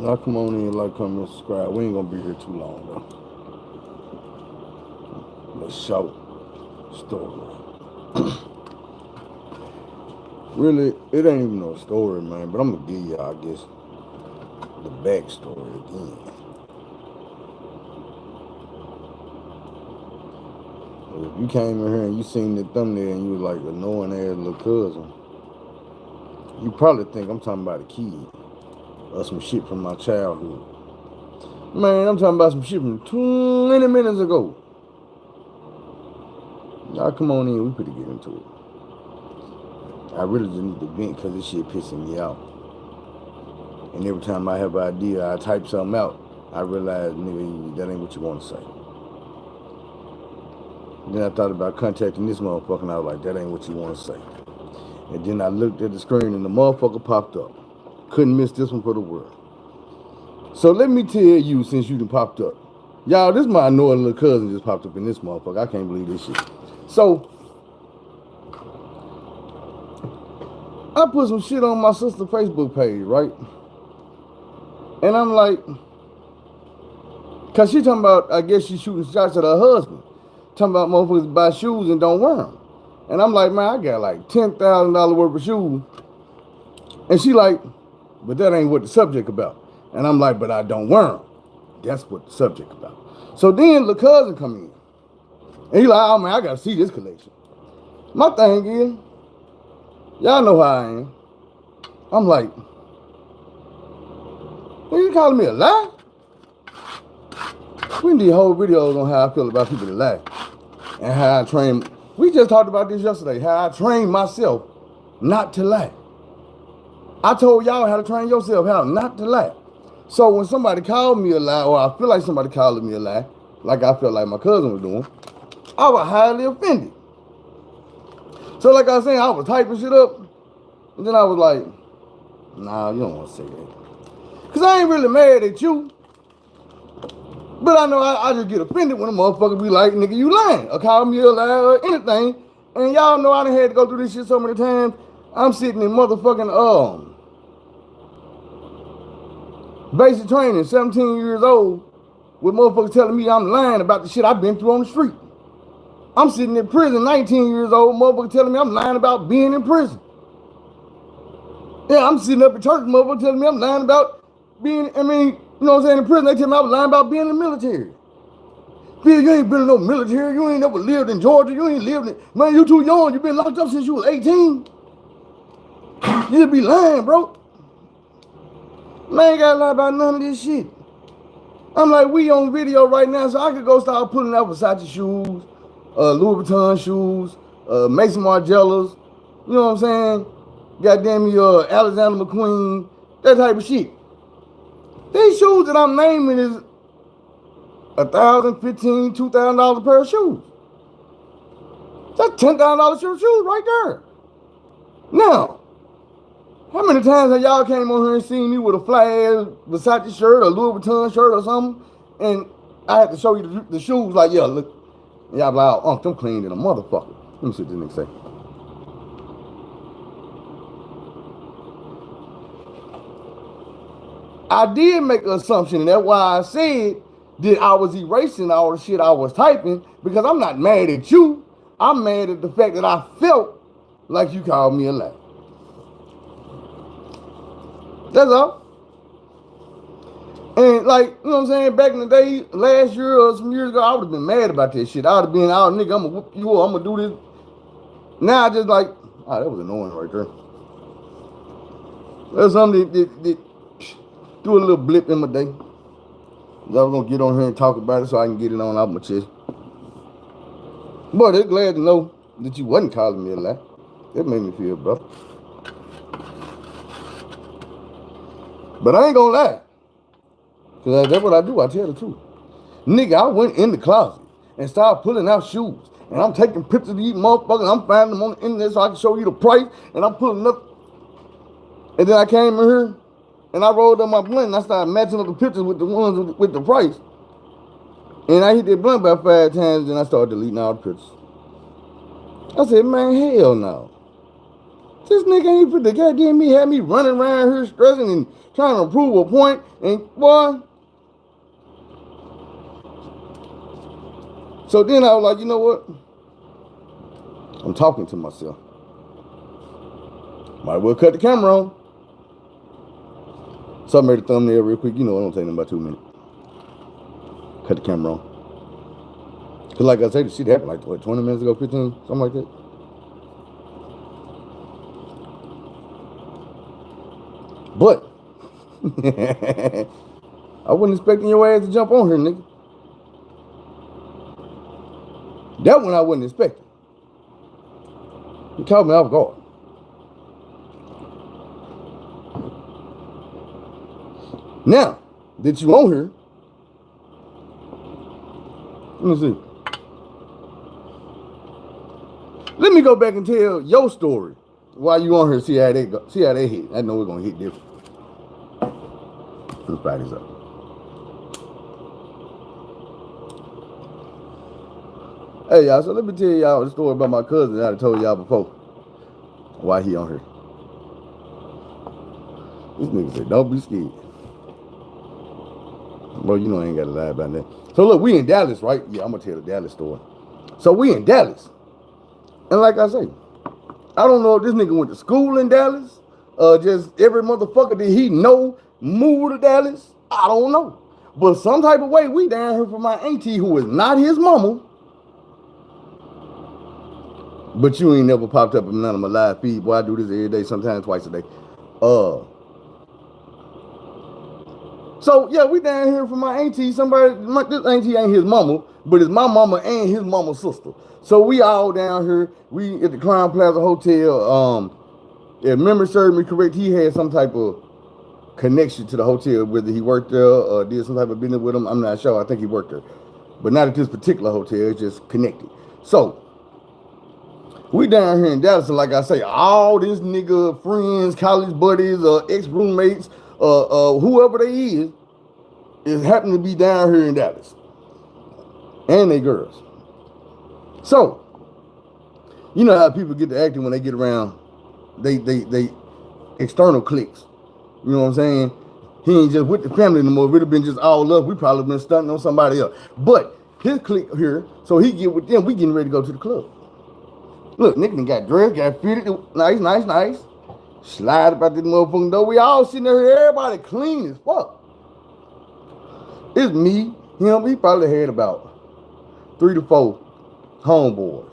Now come on in, like, comment, subscribe. We ain't gonna be here too long though. A short story. Really, it ain't even no story, man. But I'm gonna give y'all, I guess, the backstory again. If you came in here and you seen the thumbnail and you was like annoying ass little cousin, you probably think I'm talking about a kid or some shit from my childhood. Man, I'm talking about some shit from 20 minutes ago. Y'all come on in, we finna get into it. I really just need to vent because this shit pissing me off. And every time I have an idea, I type something out, I realize, nigga, that ain't what you want to say. Then I thought about contacting this motherfucker and I was like, that ain't what you want to say. And then I looked at the screen and the motherfucker popped up. Couldn't miss this one for the world. So let me tell you, since you done popped up. Y'all, this my annoying little cousin just popped up in this motherfucker. I can't believe this shit. So, I put some shit on my sister's Facebook page, right? And I'm like, cause she talking about, I guess she shooting shots at her husband. Talking about motherfuckers buy shoes and don't wear them. And I'm like, man, I got like $10,000 worth of shoes. And she like, but that ain't what the subject about. And I'm like, but I don't wear them. That's what the subject about. So then the cousin come in. And he like, oh man, I gotta see this collection. My thing is, y'all know how I am. I'm like, you calling me a lie? We need whole videos on how I feel about people that lie. And how I train. We just talked about this yesterday. How I train myself not to lie. I told y'all how to train yourself how not to lie. So when somebody called me a lie, or I feel like somebody called me a lie, like I felt like my cousin was doing, I was highly offended. So like I was saying, I was typing shit up, and then I was like, nah, you don't want to say that. Because I ain't really mad at you. But I know I just get offended when a motherfucker be like, nigga, you lying, or call me a liar, or anything. And y'all know I done had to go through this shit so many times. I'm sitting in motherfucking basic training, 17 years old, with motherfuckers telling me I'm lying about the shit I've been through on the street. I'm sitting in prison, 19 years old, motherfucker telling me I'm lying about being in prison. Yeah, I'm sitting up in church, motherfucker telling me I'm lying about being, you know what I'm saying, in prison. They tell me I was lying about being in the military. Phil, you ain't been in no military. You ain't never lived in Georgia. You ain't lived in, man, you too young. You been locked up since you was 18. You just be lying, bro. Man, ain't gotta lie about none of this shit. I'm like, we on video right now, so I could go start pulling out Versace shoes, Louis Vuitton shoes, Mason Margielas, you know what I'm saying? Goddamn you, Alexander McQueen, that type of shit. These shoes that I'm naming is $1,000, $1,500, $2,000 a pair of shoes. That's $10,000 shoes right there. Now, how many times have y'all came on here and seen me with a fly ass Versace shirt or Louis Vuitton shirt or something, and I had to show you the shoes like, yeah, look. And y'all be like, oh, I'm clean than a motherfucker. Let me see what this nigga say. I did make an assumption, and that's why I said that I was erasing all the shit I was typing, because I'm not mad at you. I'm mad at the fact that I felt like you called me a lie. That's all. And like, you know what I'm saying, back in the day, last year or some years ago, I would have been mad about this shit. I would have been, oh, nigga, I'm gonna whoop you up, I'm gonna do this. Now I just like, oh, that was annoying right there. That's something that do a little blip in my day. I was gonna get on here and talk about it so I can get it on off my chest. But they're glad to know that you wasn't calling me a lie. That made me feel better. But I ain't gonna lie. Because that's what I do. I tell the truth. Nigga, I went in the closet and started pulling out shoes. And I'm taking pictures of these motherfuckers. I'm finding them on the internet so I can show you the price. And I'm pulling up. And then I came in here and I rolled up my blunt and I started matching up the pictures with the ones with the price. And I hit that blunt about 5 times and I started deleting all the pictures. I said, man, hell no. This nigga ain't for the goddamn me, had me running around here stressing and trying to prove a point. And boy. So then I was like, you know what? I'm talking to myself. Might as well cut the camera on. So I made a thumbnail real quick. You know, it don't take them about 2 minutes. Cut the camera on. Cause like I said, the shit happened like what, 20 minutes ago, 15, something like that. But I wasn't expecting your ass to jump on here, nigga. That one I wasn't expecting. You caught me off guard. Now that you on here, let me see. Let me go back and tell your story while you on here. See how they go. See how they hit. I know we're gonna hit different. Let's back this up. Hey y'all, so let me tell y'all the story about my cousin that I told y'all before. Why he on here? This nigga said, "Don't be scared." Well, you know I ain't gotta lie about that. So look, we in Dallas, right? Yeah, I'm gonna tell the Dallas story. So we in Dallas. And like I say, I don't know if this nigga went to school in Dallas, just every motherfucker that he know moved to Dallas. I don't know. But some type of way, we down here for my auntie who is not his mama. But you ain't never popped up in none of my live feed. Boy, I do this every day, sometimes twice a day. So yeah, we down here for my auntie. This auntie ain't his mama, but it's my mama and his mama's sister. So we all down here. We at the Crown Plaza Hotel. If memory serves me correct, he had some type of connection to the hotel, whether he worked there or did some type of business with him. I'm not sure. I think he worked there, but not at this particular hotel. It's just connected. So we down here in Dallas, and like I say, all this nigga friends, college buddies, ex-roommates, whoever they is happening to be down here in Dallas. And they girls. So, you know how people get to acting when they get around they external cliques. You know what I'm saying? He ain't just with the family no more. If it would have been just all up, we probably been stunting on somebody else. But his clique here, so he get with them, we getting ready to go to the club. Look, nigga got dressed, got fitted, nice. Slide about this motherfucking door. We all sitting there, everybody clean as fuck. It's me, him, he probably had about 3 to 4 homeboys.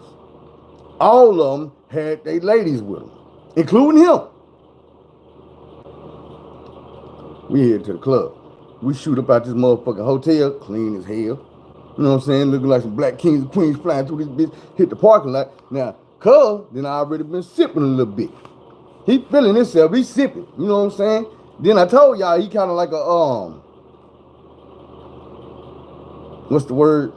All of them had their ladies with them, including him. We head to the club. We shoot up out this motherfucking hotel, clean as hell. You know what I'm saying? Looking like some black kings and queens flying through this bitch, hit the parking lot. Now, cuz, then I already been sipping a little bit. He feeling himself, he sipping, you know what I'm saying? Then I told y'all he kind of like a, what's the word?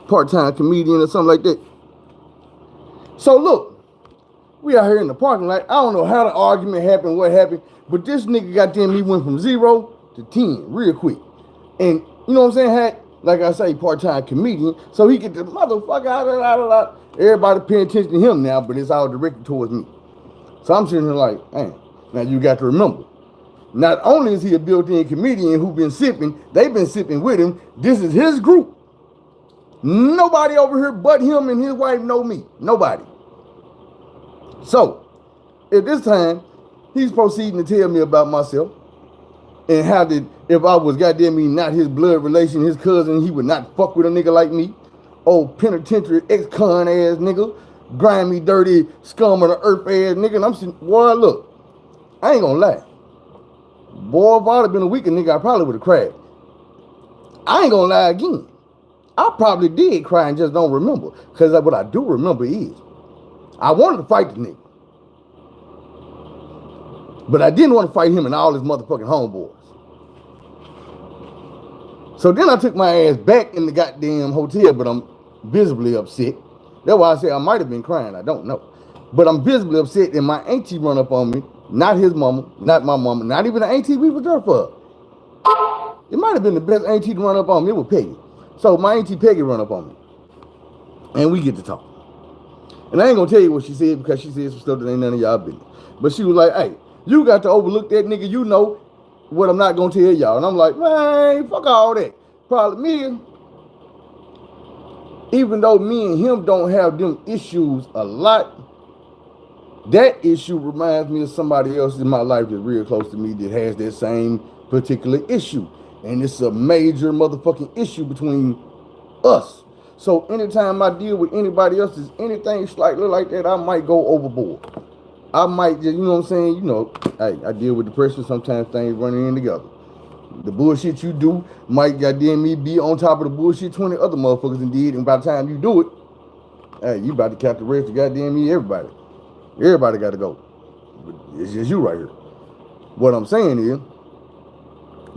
Part-time comedian or something like that. So look, we out here in the parking lot. I don't know how the argument happened, what happened, but this nigga goddamn, he went from 0 to 10 real quick. And you know what I'm saying? Had, like I say, part-time comedian. So he get the motherfucker out. Everybody paying attention to him now, but it's all directed towards me. So I'm sitting here like, man, now you got to remember, not only is he a built-in comedian who been sipping, they've been sipping with him. This is his group. Nobody over here but him and his wife know me. Nobody. So, at this time, he's proceeding to tell me about myself and how that if I was goddamn me not his blood relation, his cousin, he would not fuck with a nigga like me. Old penitentiary ex-con ass nigga, grimy, dirty, scum of the earth ass nigga. And I'm saying, boy, look, I ain't gonna lie. Boy, if I'd have been a weaker nigga, I probably would have cried. I ain't gonna lie again. I probably did cry and just don't remember. Because what I do remember is, I wanted to fight the nigga. But I didn't want to fight him and all his motherfucking homeboys. So then I took my ass back in the goddamn hotel, but I'm visibly upset. That's why I say I might have been crying. I don't know. But I'm visibly upset and my auntie run up on me. Not his mama, not my mama, not even the auntie we was there for. It might have been the best auntie to run up on me. It was Peggy. So my auntie Peggy run up on me. And we get to talk. And I ain't gonna tell you what she said because she said some stuff that ain't none of y'all business. But she was like, hey, you got to overlook that nigga, you know what I'm not gonna tell y'all. And I'm like, man, fuck all that. Problem is, even though me and him don't have them issues a lot, that issue reminds me of somebody else in my life that's real close to me that has that same particular issue. And it's a major motherfucking issue between us. So anytime I deal with anybody else's anything slightly like that, I might go overboard. I might just, you know what I'm saying? You know, I deal with depression. Sometimes things running in together. The bullshit you do might goddamn me be on top of the bullshit 20 other motherfuckers and did. And by the time you do it, hey, you about to catch the rest of goddamn me everybody. Everybody got to go. It's just you right here. What I'm saying is,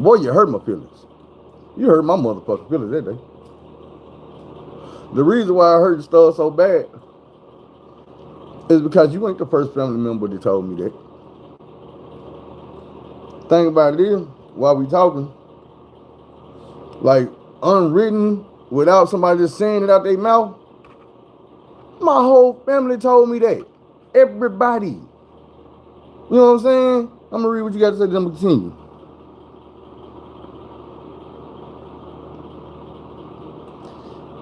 boy, you hurt my feelings. You hurt my motherfucking feelings that day. The reason why I hurt the stuff so bad is because you ain't the first family member that told me that. Thing about it is, while we talking, like unwritten, without somebody just saying it out their mouth, my whole family told me that. Everybody. You know what I'm saying? I'm gonna read what you got to say, then I'm gonna continue.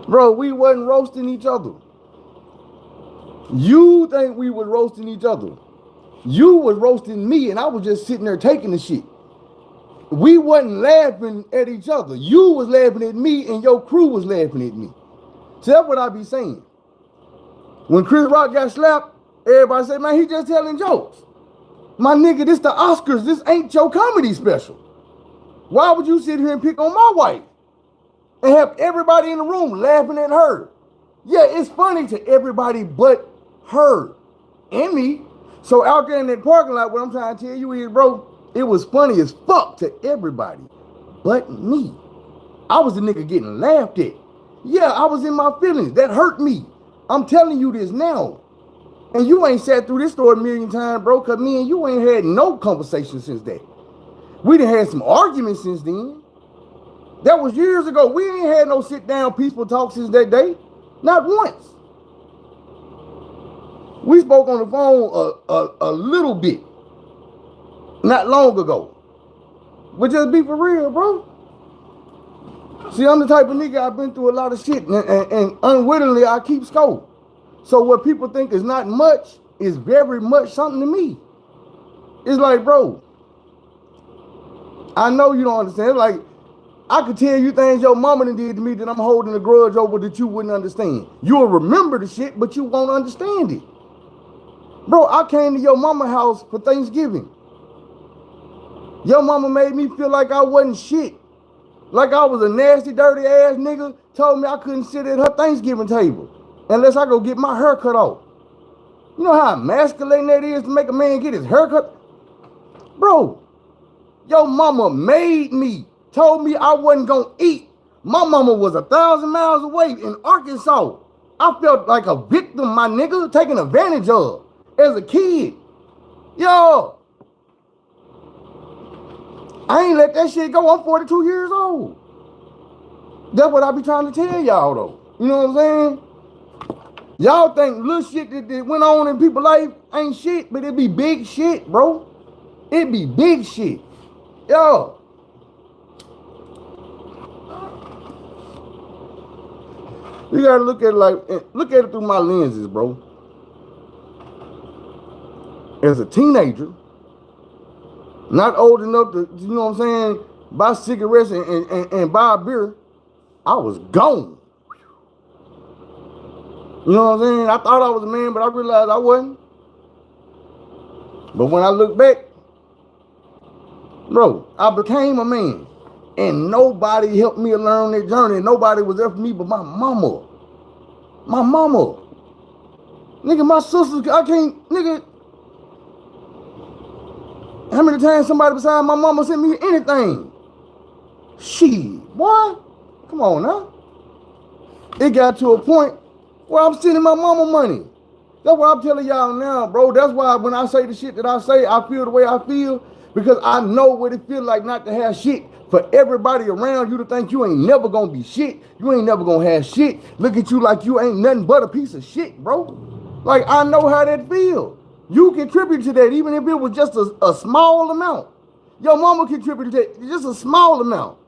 Bro, we wasn't roasting each other. You think we was roasting each other. You was roasting me, and I was just sitting there taking the shit. We wasn't laughing at each other. You was laughing at me, and your crew was laughing at me. So that's what I be saying. When Chris Rock got slapped, everybody said, man, he just telling jokes. My nigga, this the Oscars. This ain't your comedy special. Why would you sit here and pick on my wife and have everybody in the room laughing at her? Yeah, it's funny to everybody but her and me. So out there in that parking lot, what I'm trying to tell you is, bro, it was funny as fuck to everybody but me. I was the nigga getting laughed at. Yeah, I was in my feelings. That hurt me. I'm telling you this now. And you ain't sat through this story a million times, bro, because me and you ain't had no conversation since that. We done had some arguments since then. That was years ago. We ain't had no sit-down peaceful talk since that day. Not once. We spoke on the phone a little bit. Not long ago. But just be for real, bro. See, I'm the type of nigga, I've been through a lot of shit, and unwittingly I keep score. So what people think is not much is very much something to me. It's like, bro, I know you don't understand. It's like, I could tell you things your mama done did to me that I'm holding a grudge over that you wouldn't understand. You'll remember the shit, but you won't understand it. Bro, I came to your mama house for Thanksgiving. Your mama made me feel like I wasn't shit. Like I was a nasty, dirty ass nigga. Told me I couldn't sit at her Thanksgiving table unless I go get my hair cut off. You know how emasculating that is to make a man get his hair cut? Bro, your mama made me. Told me I wasn't gonna eat. My mama was 1,000 miles away in Arkansas. I felt like a victim, my nigga, taken advantage of as a kid. Yo, I ain't let that shit go. I'm 42 years old. That's what I be trying to tell y'all, though. You know what I'm saying? Y'all think little shit that went on in people's life ain't shit, but it be big shit, bro. It be big shit. Yo. You gotta look at it through my lenses, bro. As a teenager, not old enough to, you know what I'm saying, buy cigarettes and buy a beer, I was gone. You know what I'm saying? I thought I was a man, but I realized I wasn't. But when I look back, bro, I became a man. And nobody helped me along that journey. Nobody was there for me but my mama. My mama. Nigga, my sisters, I can't, nigga. How many times somebody beside my mama sent me anything? Shit, boy. Come on now. It got to a point where I'm sending my mama money. That's what I'm telling y'all now, bro. That's why when I say the shit that I say, I feel the way I feel. Because I know what it feels like not to have shit. For everybody around you to think you ain't never gonna be shit. You ain't never gonna have shit. Look at you like you ain't nothing but a piece of shit, bro. Like, I know how that feels. You contribute to that, even if it was just a small amount. Your mama contributed to that, just a small amount.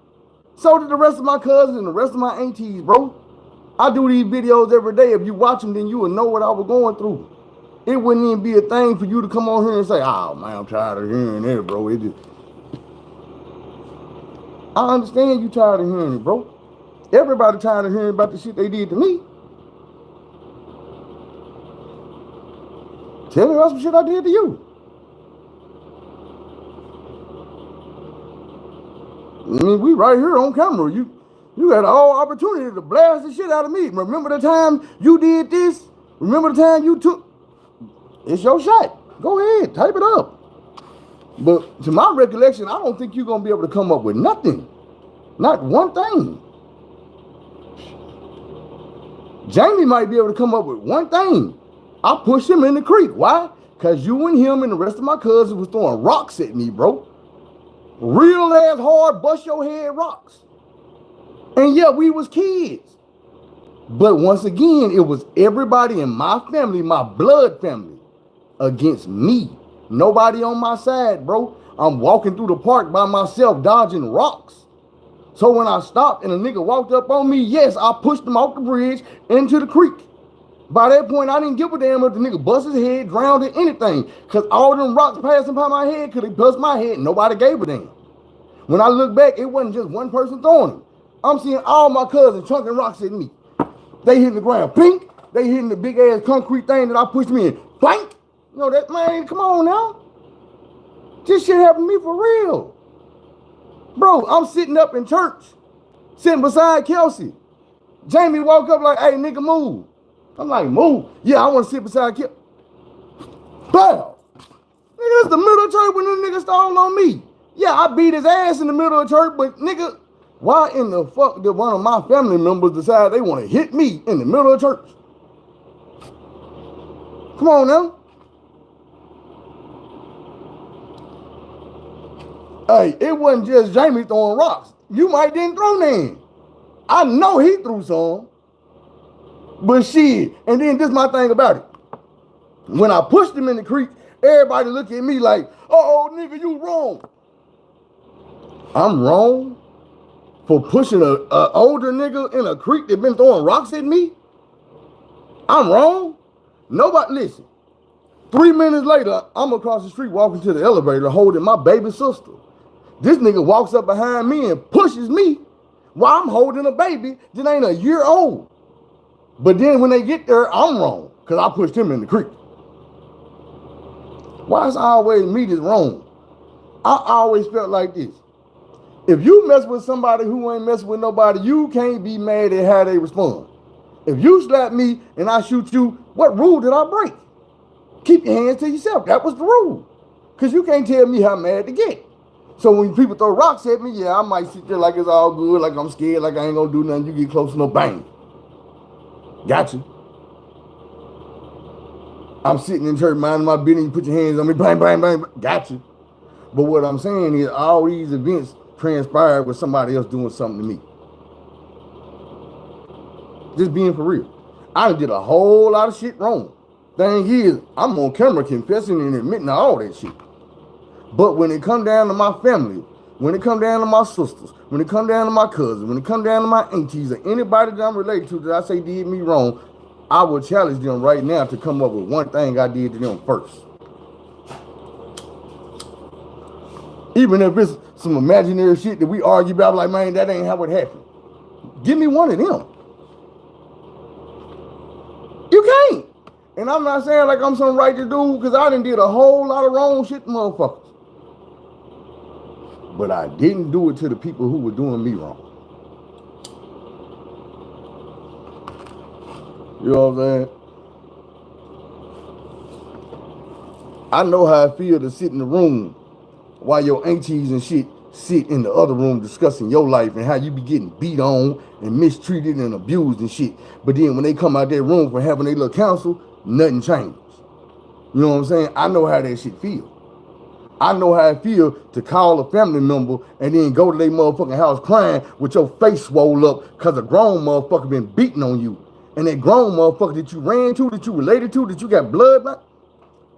So did the rest of my cousins and the rest of my aunties, bro. I do these videos every day. If you watch them, then you will know what I was going through. It wouldn't even be a thing for you to come on here and say, oh, man, I'm tired of hearing it, bro. I understand you tired of hearing it, bro. Everybody tired of hearing about the shit they did to me. Tell me about some shit I did to you. I mean, we right here on camera. You had all opportunity to blast the shit out of me. Remember the time you did this? Remember the time you took? It's your shot. Go ahead, type it up. But to my recollection, I don't think you're going to be able to come up with nothing. Not one thing. Jamie might be able to come up with one thing. I pushed him in the creek. Why? Because you and him and the rest of my cousins was throwing rocks at me, bro. Real ass hard, bust your head rocks. And yeah, we was kids. But once again, it was everybody in my family, my blood family, against me. Nobody on my side, bro. I'm walking through the park by myself, dodging rocks. So when I stopped and a nigga walked up on me, yes, I pushed him off the bridge into the creek. By that point, I didn't give a damn if the nigga bust his head, drowned, or anything. Because all them rocks passing by my head could have bust my head. Nobody gave a damn. When I look back, it wasn't just one person throwing them. I'm seeing all my cousins chunking rocks at me. They hitting the ground, pink. They hitting the big ass concrete thing that I pushed me in, blank. You know that, man, come on now. This shit happened to me for real. Bro, I'm sitting up in church, sitting beside Kelsey. Jamie woke up like, hey, nigga, move. I'm like, move? Yeah, I want to sit beside Kelsey. Bow. Nigga, that's the middle of church when this nigga stole on me. Yeah, I beat his ass in the middle of church, but nigga, why in the fuck did one of my family members decide they want to hit me in the middle of church? Come on now. Hey, it wasn't just Jamie throwing rocks. You might didn't throw none. I know he threw some. But shit, and then this is my thing about it. When I pushed him in the creek, everybody looked at me like, oh, nigga, you wrong. I'm wrong for pushing a older nigga in a creek that been throwing rocks at me? I'm wrong? Nobody, listen. 3 minutes later, I'm across the street walking to the elevator holding my baby sister. This nigga walks up behind me and pushes me while I'm holding a baby that ain't a year old. But then when they get there, I'm wrong because I pushed him in the creek. Why is always me that's wrong? I always felt like this. If you mess with somebody who ain't messing with nobody, you can't be mad at how they respond. If you slap me and I shoot you, what rule did I break? Keep your hands to yourself. That was the rule. Because you can't tell me how mad to get. So when people throw rocks at me, yeah, I might sit there like it's all good, like I'm scared, like I ain't gonna do nothing. You get close enough, bang. Got you. I'm sitting in church minding my business, you put your hands on me, bang, bang, bang, got you. But what I'm saying is all these events transpired with somebody else doing something to me. Just being for real. I did a whole lot of shit wrong. Thing is, I'm on camera confessing and admitting to all that shit. But when it come down to my family, when it come down to my sisters, when it come down to my cousins, when it come down to my aunties, or anybody that I'm related to that I say did me wrong, I will challenge them right now to come up with one thing I did to them first. Even if it's some imaginary shit that we argue about, like, man, that ain't how it happened. Give me one of them. You can't. And I'm not saying like I'm some righteous dude, because I done did a whole lot of wrong shit to motherfuckers. But I didn't do it to the people who were doing me wrong. You know what I'm saying? I know how I feel to sit in the room while your aunties and shit sit in the other room discussing your life and how you be getting beat on and mistreated and abused and shit. But then when they come out that room for having their little counsel, nothing changes. You know what I'm saying? I know how that shit feel. I know how it feel to call a family member and then go to their motherfucking house crying with your face swole up because a grown motherfucker been beating on you. And that grown motherfucker that you ran to, that you related to, that you got blood by,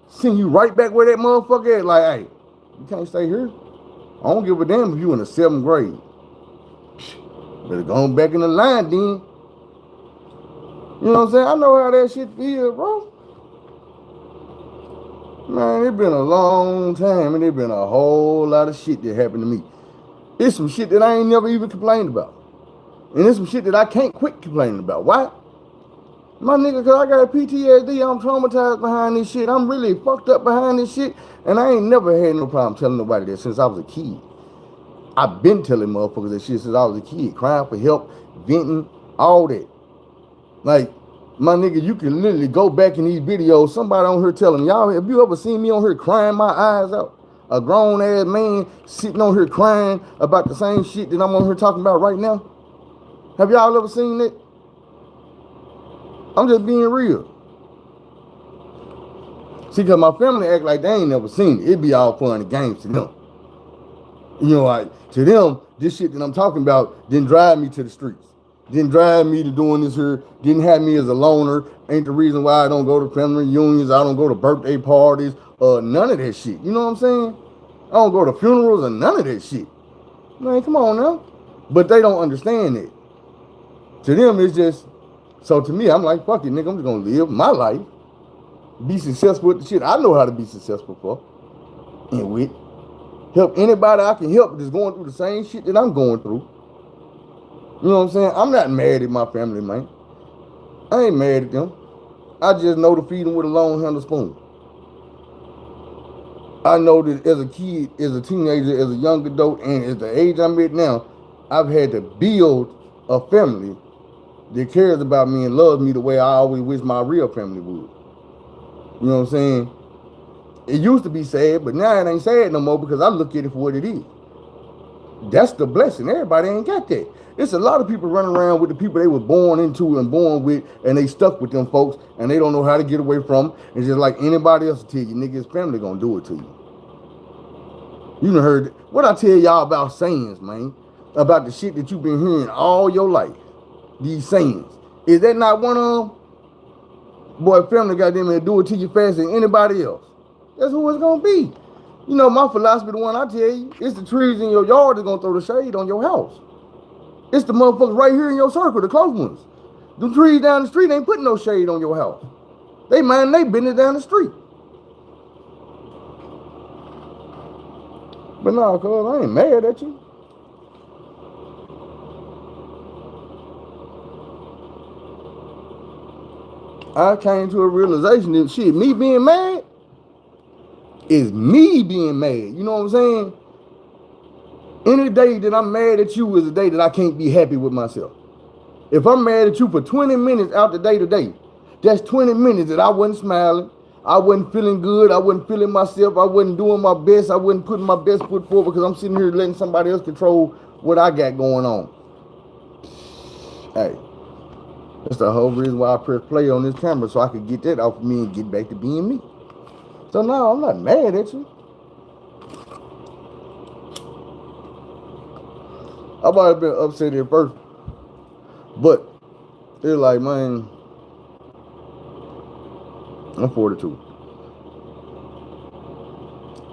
send you right back where that motherfucker at. Like, hey, you can't stay here. I don't give a damn if you in the 7th grade. Better go back in the line then. You know what I'm saying? I know how that shit feels, bro. Man, it's been a long time, and it's been a whole lot of shit that happened to me. It's some shit that I ain't never even complained about. And it's some shit that I can't quit complaining about. Why? My nigga, cause I got PTSD, I'm traumatized behind this shit. I'm really fucked up behind this shit. And I ain't never had no problem telling nobody that since I was a kid. I've been telling motherfuckers that shit since I was a kid. Crying for help, venting, all that. Like, my nigga, you can literally go back in these videos. Somebody on here telling y'all, have you ever seen me on here crying my eyes out? A grown ass man sitting on here crying about the same shit that I'm on here talking about right now. Have y'all ever seen that? I'm just being real. See, because my family act like they ain't never seen it. It be all fun and games to them. You know, like, to them, this shit that I'm talking about didn't drive me to the streets. Didn't drive me to doing this here. Didn't have me as a loner. Ain't the reason why I don't go to family reunions. I don't go to birthday parties. None of that shit. You know what I'm saying? I don't go to funerals or none of that shit. Man, come on now. But they don't understand it. To them, it's just, so to me, I'm like, fuck it, nigga. I'm just going to live my life. Be successful with the shit I know how to be successful for. And with. Help anybody I can help that's going through the same shit that I'm going through. You know what I'm saying? I'm not mad at my family, man. I ain't mad at them. I just know to feed them with a long handle spoon. I know that as a kid, as a teenager, as a young adult, and at the age I'm at now, I've had to build a family that cares about me and loves me the way I always wish my real family would. You know what I'm saying? It used to be sad, but now it ain't sad no more because I look at it for what it is. That's the blessing. Everybody ain't got that. It's a lot of people running around with the people they were born into and born with, and they stuck with them folks, and they don't know how to get away from them. It's just like anybody else will tell you, nigga, his family gonna do it to you. You done heard what I tell y'all about sayings, man, about the shit that you've been hearing all your life. These sayings. Is that not one of them? Boy, family goddamn it do it to you faster than anybody else. That's who it's gonna be. You know, my philosophy, the one I tell you, it's the trees in your yard that's gonna throw the shade on your house. It's the motherfuckers right here in your circle, the close ones. The trees down the street ain't putting no shade on your house. They mind they business down the street. But no, cuz I ain't mad at you. I came to a realization that shit, me being mad is me being mad. You know what I'm saying? Any day that I'm mad at you is a day that I can't be happy with myself. If I'm mad at you for 20 minutes out the day to day, that's 20 minutes that I wasn't smiling, I wasn't feeling good, I wasn't feeling myself, I wasn't doing my best, I wasn't putting my best foot forward because I'm sitting here letting somebody else control what I got going on. Hey, that's the whole reason why I press play on this camera, so I could get that off of me and get back to being me. So no, I'm not mad at you. I might have been upset at first, but it's like, man, I'm 42.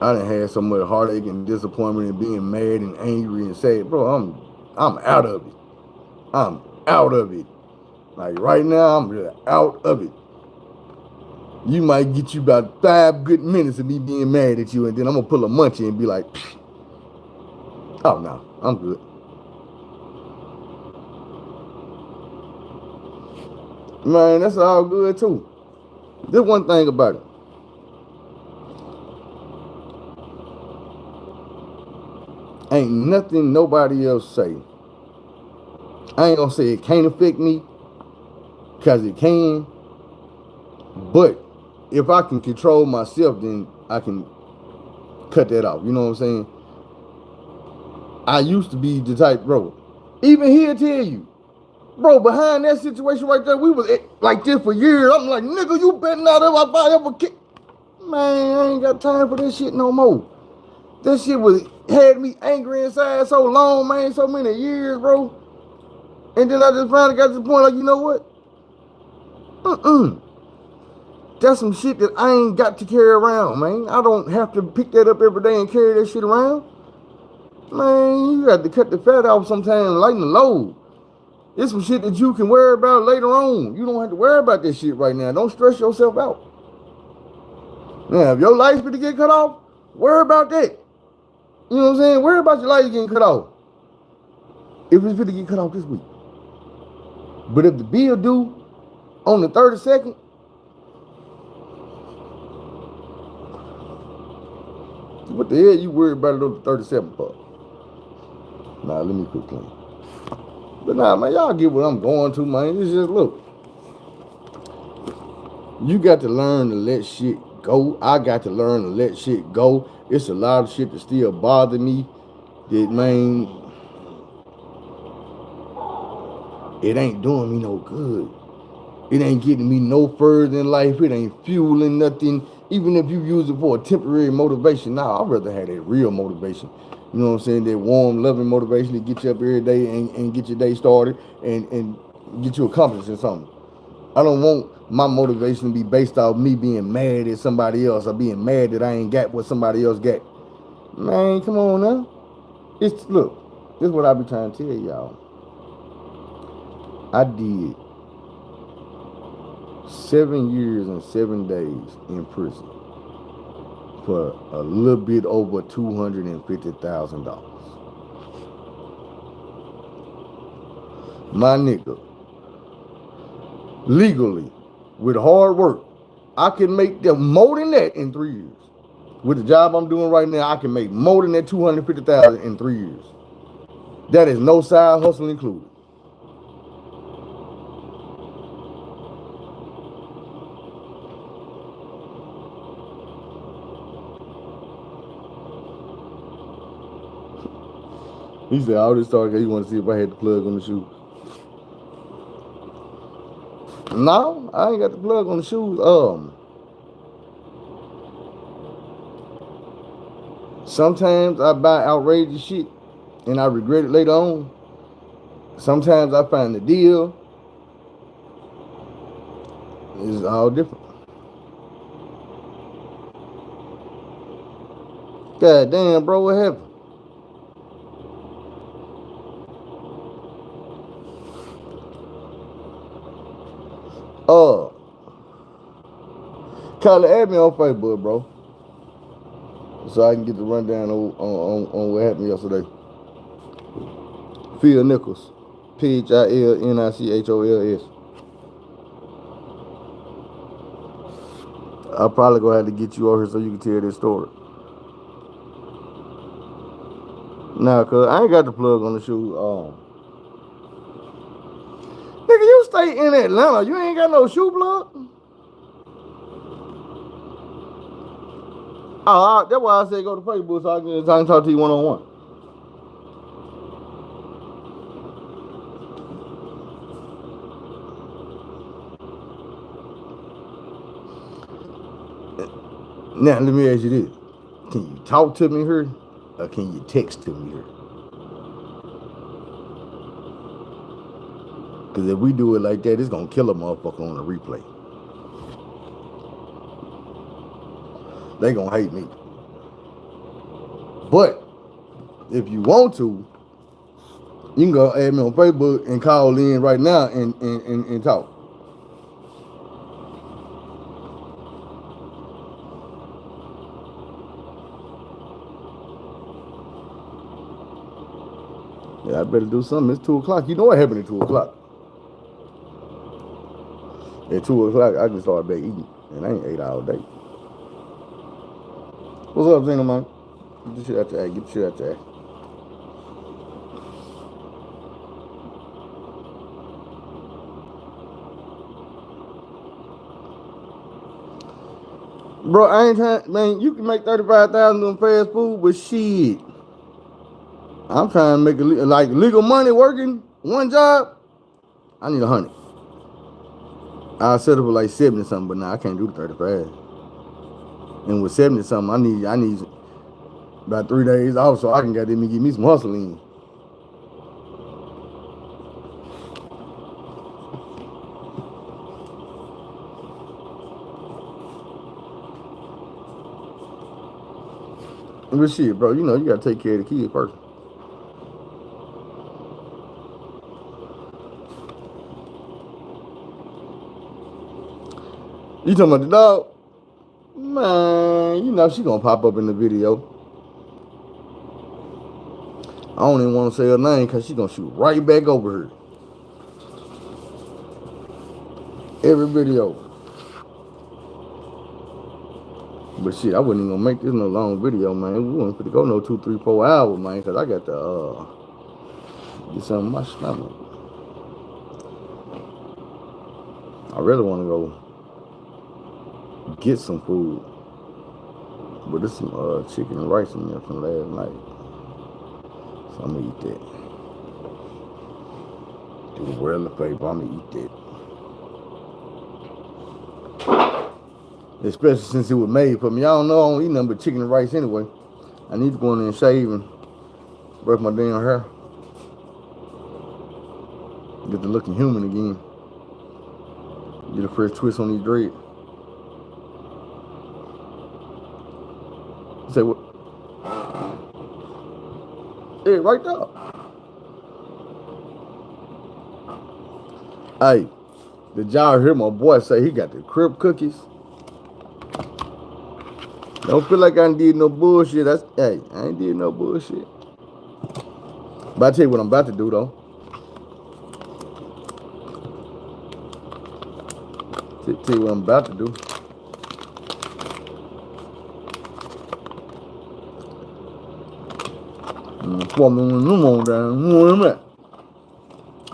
I done had so much heartache and disappointment and being mad and angry and sad. Bro, I'm out of it. I'm out of it. Like right now, I'm really out of it. You might get you about 5 good minutes of me being mad at you, and then I'm gonna pull a munchie and be like, oh no, I'm good. Man, that's all good too. There's one thing about it. Ain't nothing nobody else say. I ain't gonna say it can't affect me, because it can. But if I can control myself, then I can cut that off. You know what I'm saying? I used to be the type, bro. Even he'll tell you, bro, behind that situation right there, we was like this for years. I'm like, nigga, you better not ever kick. Man, I ain't got time for this shit no more. This shit had me angry inside so long, man, so many years, bro. And then I just finally got to the point, like, you know what? That's some shit that I ain't got to carry around, man. I don't have to pick that up every day and carry that shit around. Man, you got to cut the fat off sometimes and lighten the load. It's some shit that you can worry about later on. You don't have to worry about that shit right now. Don't stress yourself out. Now, if your light's going to get cut off, worry about that. You know what I'm saying? Worry about your lights getting cut off. If it's going to get cut off this week. But if the bill due on the 32nd, what the hell you worried about it on the 37th for? Nah, let me quit playing. But nah, man, y'all get what I'm going to, man. It's just, look. You got to learn to let shit go. I got to learn to let shit go. It's a lot of shit that still bother me. That, man, it ain't doing me no good. It ain't getting me no further in life. It ain't fueling nothing. Even if you use it for a temporary motivation. Nah, I'd rather have that real motivation. You know what I'm saying? That warm, loving motivation to get you up every day and get your day started and get you accomplished in something. I don't want my motivation to be based off me being mad at somebody else or being mad that I ain't got what somebody else got. Man, come on now. Look, this is what I be trying to tell y'all. I did 7 years and 7 days in prison for a little bit over $250,000. My nigga, legally, with hard work, I can make more than that in 3 years. With the job I'm doing right now, I can make more than that $250,000 in 3 years. That is no side hustle included. He said, all this talk, he want to see if I had the plug on the shoes. No, I ain't got the plug on the shoes. Sometimes I buy outrageous shit and I regret it later on. Sometimes I find the deal. It's all different. God damn, bro, what happened? Kylie, add me on Facebook, bro, so I can get the rundown on what happened yesterday. Phil Nichols, PHILNICHOLS. I'll probably gonna have to get you over here so you can tell this story. Nah, cause I ain't got the plug on the shoe. Nigga, you stay in Atlanta. You ain't got no shoe plug. Oh, that's why I said go to Facebook so I can talk to you one-on-one. Now, let me ask you this. Can you talk to me here or can you text to me here? Because if we do it like that, it's going to kill a motherfucker on the replay. They going to hate me. But if you want to, you can go add me on Facebook and call in right now and talk. Yeah, I better do something. It's 2 o'clock. You know what happened at 2 o'clock. At 2 o'clock, I can start back eating. And I ain't ate all day. What's up, Zena, man? Get the shit out your ass. Get the shit out your ass. Bro, I ain't trying, man, you can make 35,000 on fast food, but shit. I'm trying to make like legal money working one job. I need 100. I'll set up for like 70 something, but nah, I can't do the 35. And with 70 something, I need about 3 days off so I can get them and get me some hustle in. But shit, bro, you know you gotta take care of the kids first. You talking about the dog? Man, you know she gonna pop up in the video. I don't even want to say her name because she gonna shoot right back over her. Every video. But shit, I wasn't even gonna make this no long video, man. We wasn't finna go no 2, 3, 4 hours, man, because I got to get something in my stomach. I really want to go get some food. But there's some chicken and rice in there from last night. So I'm gonna eat that. Do the world a favor, I'm gonna eat that. Especially since it was made for me. I don't know, I don't eat nothing but chicken and rice anyway. I need to go in there and shave and brush my damn hair. Get to looking human again. Get a fresh twist on these dreads. You say what? Hey, right there. Hey, did y'all hear my boy say he got the crib cookies? Don't feel like I ain't did no bullshit. Hey, I ain't did no bullshit. But I tell you what I'm about to do though. Tell you what I'm about to do. Pour me one of them on down. Where them at?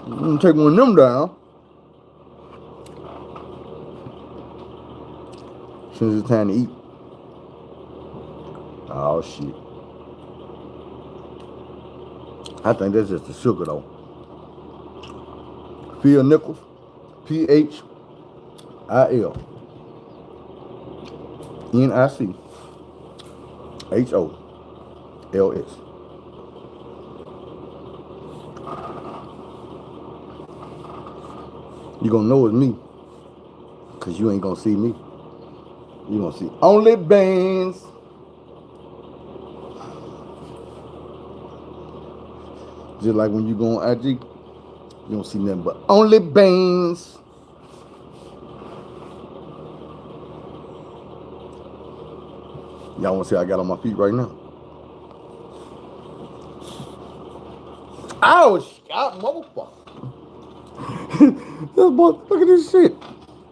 I'm gonna take one of them down. Since it's time to eat. Oh shit. I think that's just the sugar though. Phil Nichols. PHIL NICHOLS. You gonna know it's me, cause you ain't gonna see me. You gonna see only bands. Just like when you go on IG, you don't see nothing but only bands. Y'all wanna see how I got on my feet right now? Ouch! God, motherfucker. This boy, look at this shit.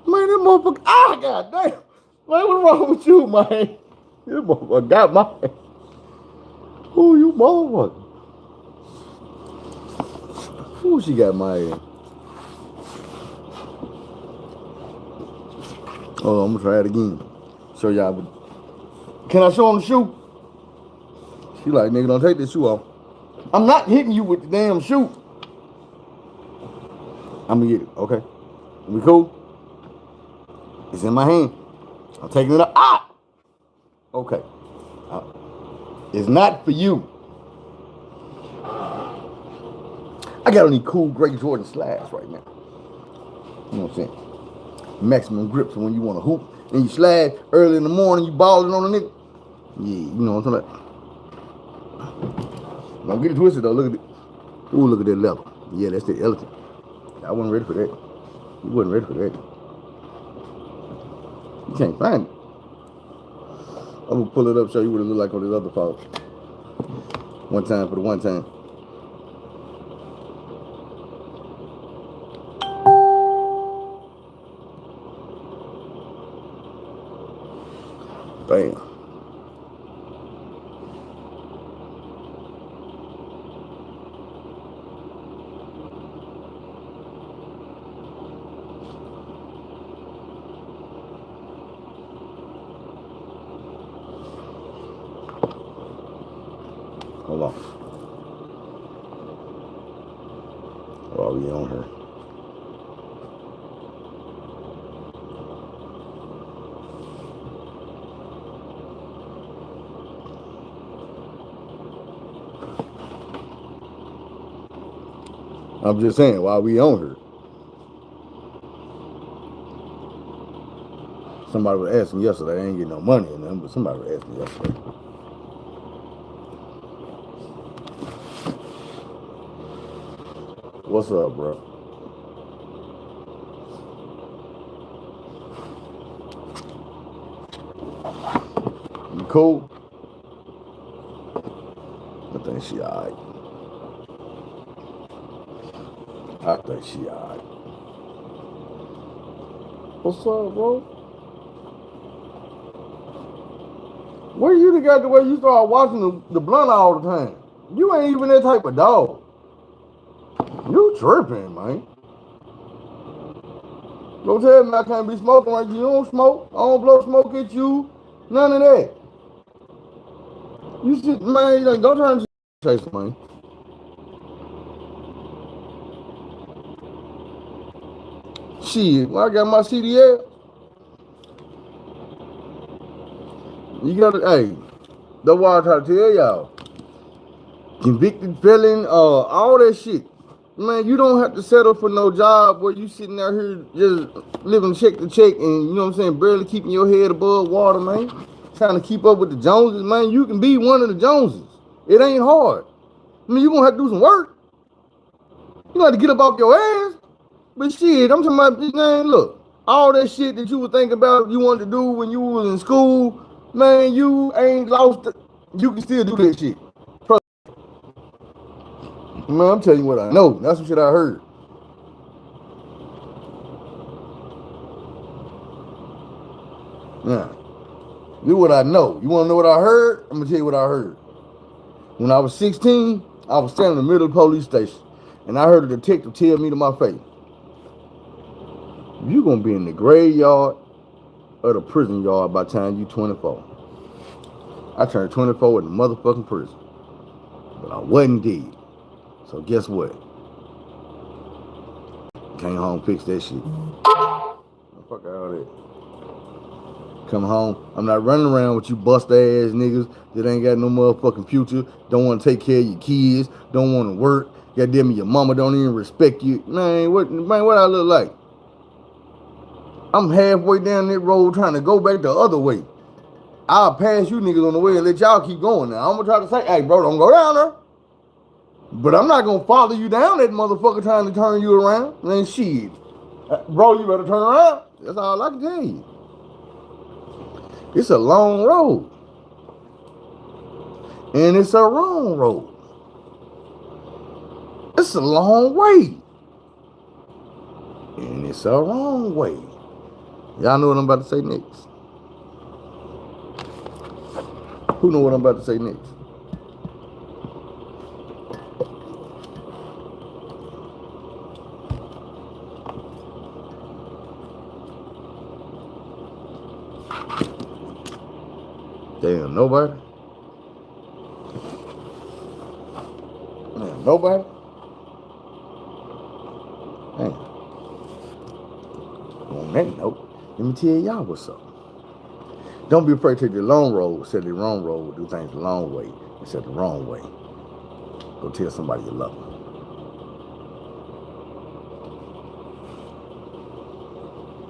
Man, that motherfucker. Ah, god damn. Man, what's wrong with you, man? This motherfucker got my. Who you motherfucker? Who she got my ass? Oh, I'm gonna try it again. Show y'all. Can I show him the shoe? She like, nigga, don't take this shoe off. I'm not hitting you with the damn shoe. I'm gonna get it, okay? We cool? It's in my hand. I'm taking it out. Ah! Okay. It's not for you. I got on these cool gray Jordan slides right now. You know what I'm saying? Maximum grip, so when you want to hoop and you slide early in the morning, you balling on a nigga. Yeah, you know what I'm talking about. Don't get it twisted though. Look at it. Ooh, look at that level. Yeah, that's the elephant. I wasn't ready for that. You wasn't ready for that. You can't find it. I'm gonna pull it up, show you what it look like on this other phone. One time for the one time. Bam. Hold on. While we on her. I'm just saying, while we on her. Somebody was asking yesterday, I ain't getting no money in them, but somebody was asking yesterday. What's up, bro? You cool? I think she alright. I think she alright. What's up, bro? Where you got the way you start watching the blunt all the time? You ain't even that type of dog. You tripping, man. Don't tell me I can't be smoking like you. You don't smoke. I don't blow smoke at you. None of that. You sit, man, like, don't turn to chase, man. Shit, when I got my CDL, you gotta, hey, that's why I try to tell y'all. Convicted felon, all that shit. Man, you don't have to settle for no job where you sitting out here just living check to check and, you know what I'm saying, barely keeping your head above water, man. Trying to keep up with the Joneses, man. You can be one of the Joneses. It ain't hard. I mean, you gonna have to do some work. You gonna have to get up off your ass. But shit, I'm talking about, man, look, all that shit that you were thinking about you wanted to do when you was in school, man, you ain't lost it. You can still do that shit. Man, I'm telling you what I know. That's some shit I heard. Yeah. You what I know. You want to know what I heard? I'm going to tell you what I heard. When I was 16, I was standing in the middle of the police station, and I heard a detective tell me to my face, you're going to be in the graveyard or the prison yard by the time you 24. I turned 24 in the motherfucking prison. But I wasn't dead. So guess what? Came home, fixed that shit. Fuck all that. Come home. I'm not running around with you bust ass niggas that ain't got no motherfucking future. Don't want to take care of your kids. Don't want to work. Goddamn it, your mama don't even respect you. Man, what I look like? I'm halfway down that road trying to go back the other way. I'll pass you niggas on the way and let y'all keep going now. I'm gonna try to say, hey bro, don't go down there. But I'm not gonna follow you down that motherfucker trying to turn you around. Man, shit. Bro, you better turn around. That's all I can tell you. It's a long road. And it's a wrong road. It's a long way. And it's a wrong way. Y'all know what I'm about to say next? Who know what I'm about to say next? Damn, nobody? Man, nobody? Man. On that note, let me tell y'all what's up. Don't be afraid to take the long road. Say the wrong road, do things the long way instead of the wrong way. Go tell somebody you love them.